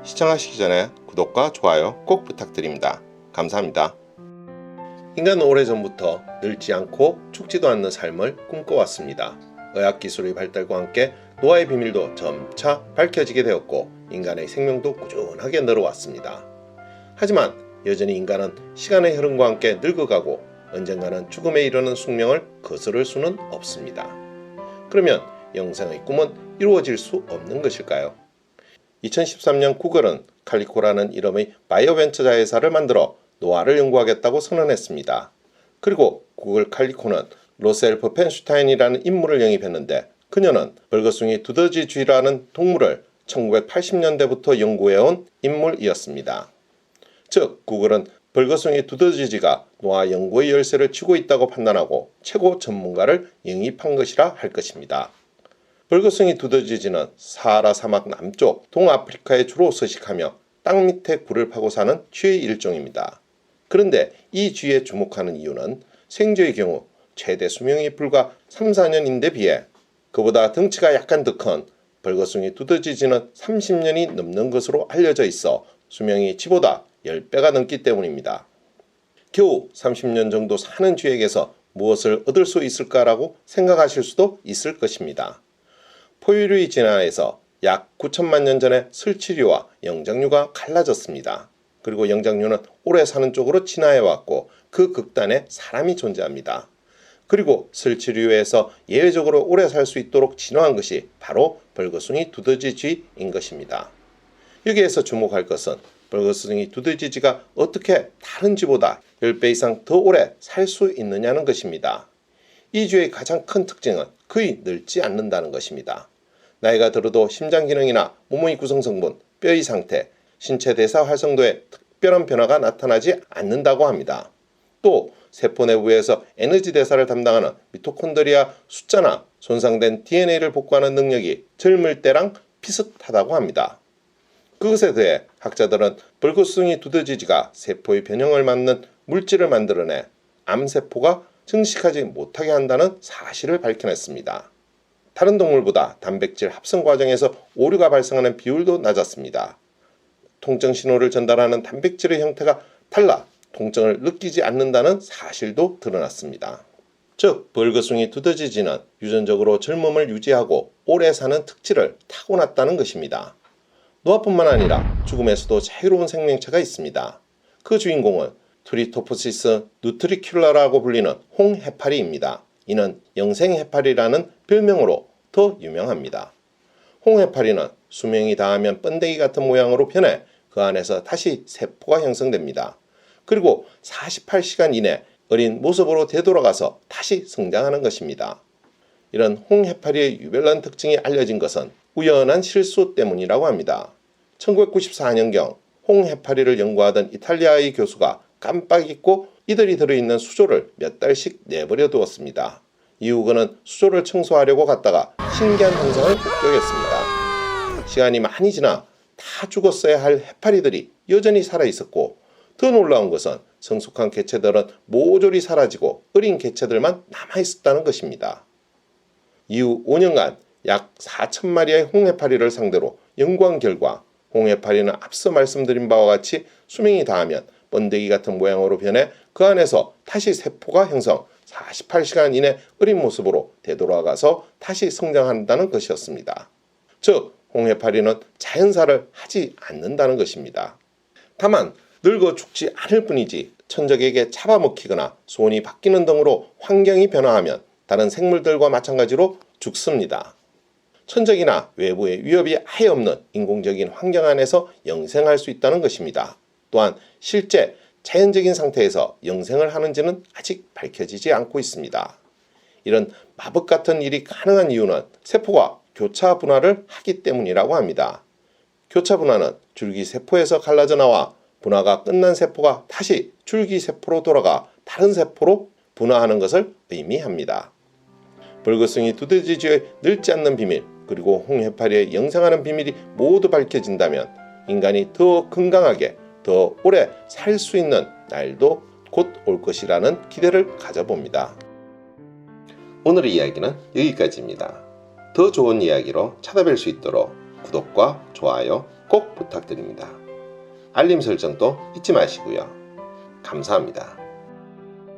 시청하시기 전에 구독과 좋아요 꼭 부탁드립니다. 감사합니다. 인간은 오래전부터 늙지 않고 죽지도 않는 삶을 꿈꿔왔습니다. 의학기술의 발달과 함께 노화의 비밀도 점차 밝혀지게 되었고 인간의 생명도 꾸준하게 늘어왔습니다. 하지만 여전히 인간은 시간의 흐름과 함께 늙어가고 언젠가는 죽음에 이르는 숙명을 거스를 수는 없습니다. 그러면 영생의 꿈은 이루어질 수 없는 것일까요? 2013년 구글은 칼리코라는 이름의 바이오벤처 자회사를 만들어 노화를 연구하겠다고 선언했습니다. 그리고 구글 칼리코는 로셀프 펜슈타인이라는 인물을 영입했는데 그녀는 벌거숭이 두더지쥐라는 동물을 1980년대부터 연구해온 인물이었습니다. 즉 구글은 벌거숭이 두더지쥐가 노화 연구의 열쇠를 쥐고 있다고 판단하고 최고 전문가를 영입한 것이라 할 것입니다. 벌거숭이 두더지쥐는 사하라 사막 남쪽 동아프리카에 주로 서식하며 땅 밑에 굴을 파고 사는 쥐의 일종입니다. 그런데 이 쥐에 주목하는 이유는 생쥐의 경우 최대 수명이 불과 3-4년인데 비해 그보다 덩치가 약간 더 큰 벌거숭이 두더지쥐는 30년이 넘는 것으로 알려져 있어 수명이 쥐보다 10배가 넘기 때문입니다. 겨우 30년 정도 사는 쥐에게서 무엇을 얻을 수 있을까라고 생각하실 수도 있을 것입니다. 포유류의 진화에서 약 9천만 년 전에 설치류와 영장류가 갈라졌습니다. 그리고 영장류는 오래 사는 쪽으로 진화해왔고 그 극단에 사람이 존재합니다. 그리고 설치류에서 예외적으로 오래 살 수 있도록 진화한 것이 바로 벌거숭이 두더지쥐인 것입니다. 여기에서 주목할 것은 벌거숭이 두더지쥐가 어떻게 다른 쥐보다 10배 이상 더 오래 살 수 있느냐는 것입니다. 이 쥐의 가장 큰 특징은 거의 늙지 않는다는 것입니다. 나이가 들어도 심장 기능이나 몸의 구성 성분, 뼈의 상태, 신체 대사 활성도에 특별한 변화가 나타나지 않는다고 합니다. 또 세포 내부에서 에너지 대사를 담당하는 미토콘드리아 숫자나 손상된 DNA를 복구하는 능력이 젊을 때랑 비슷하다고 합니다. 그것에 대해 학자들은 벌거숭이 두더지쥐가 세포의 변형을 막는 물질을 만들어내 암세포가 증식하지 못하게 한다는 사실을 밝혀냈습니다. 다른 동물보다 단백질 합성 과정에서 오류가 발생하는 비율도 낮았습니다. 통증 신호를 전달하는 단백질의 형태가 달라 통증을 느끼지 않는다는 사실도 드러났습니다. 즉 벌거숭이 두더지쥐는 유전적으로 젊음을 유지하고 오래 사는 특질을 타고났다는 것입니다. 노화뿐만 아니라 죽음에서도 자유로운 생명체가 있습니다. 그 주인공은 트리토프시스 누트리큘라라고 불리는 홍해파리입니다. 이는 영생해파리라는 별명으로 더 유명합니다. 홍해파리는 수명이 다하면 번데기 같은 모양으로 변해 그 안에서 다시 세포가 형성됩니다. 그리고 48시간 이내 어린 모습으로 되돌아가서 다시 성장하는 것입니다. 이런 홍해파리의 유별난 특징이 알려진 것은 우연한 실수 때문이라고 합니다. 1994년경 홍해파리를 연구하던 이탈리아의 교수가 깜빡 잊고 이들이 들어있는 수조를 몇 달씩 내버려 두었습니다. 이후 그는 수조를 청소하려고 갔다가 신기한 현상을 목격했습니다. 시간이 많이 지나 다 죽었어야 할 해파리들이 여전히 살아있었고 더 놀라운 것은 성숙한 개체들은 모조리 사라지고 어린 개체들만 남아있었다는 것입니다. 이후 5년간 약 4,000마리의 홍해파리를 상대로 연구한 결과 홍해파리는 앞서 말씀드린 바와 같이 수명이 다하면 번데기 같은 모양으로 변해 그 안에서 다시 세포가 형성 48시간 이내 어린 모습으로 되돌아가서 다시 성장한다는 것이었습니다. 즉 홍해파리는 자연사를 하지 않는다는 것입니다. 다만 늙어 죽지 않을 뿐이지 천적에게 잡아먹히거나 손이 바뀌는 등으로 환경이 변화하면 다른 생물들과 마찬가지로 죽습니다. 천적이나 외부의 위협이 아예 없는 인공적인 환경 안에서 영생할 수 있다는 것입니다. 또한 실제 자연적인 상태에서 영생을 하는지는 아직 밝혀지지 않고 있습니다. 이런 마법 같은 일이 가능한 이유는 세포가 교차 분화를 하기 때문이라고 합니다. 교차 분화는 줄기세포에서 갈라져 나와 분화가 끝난 세포가 다시 줄기세포로 돌아가 다른 세포로 분화하는 것을 의미합니다. 벌거숭이 두더지쥐의 늙지 않는 비밀 그리고 홍해파리의 영생하는 비밀이 모두 밝혀진다면 인간이 더 건강하게 더 오래 살 수 있는 날도 곧 올 것이라는 기대를 가져봅니다. 오늘의 이야기는 여기까지입니다. 더 좋은 이야기로 찾아뵐 수 있도록 구독과 좋아요 꼭 부탁드립니다. 알림 설정도 잊지 마시고요. 감사합니다.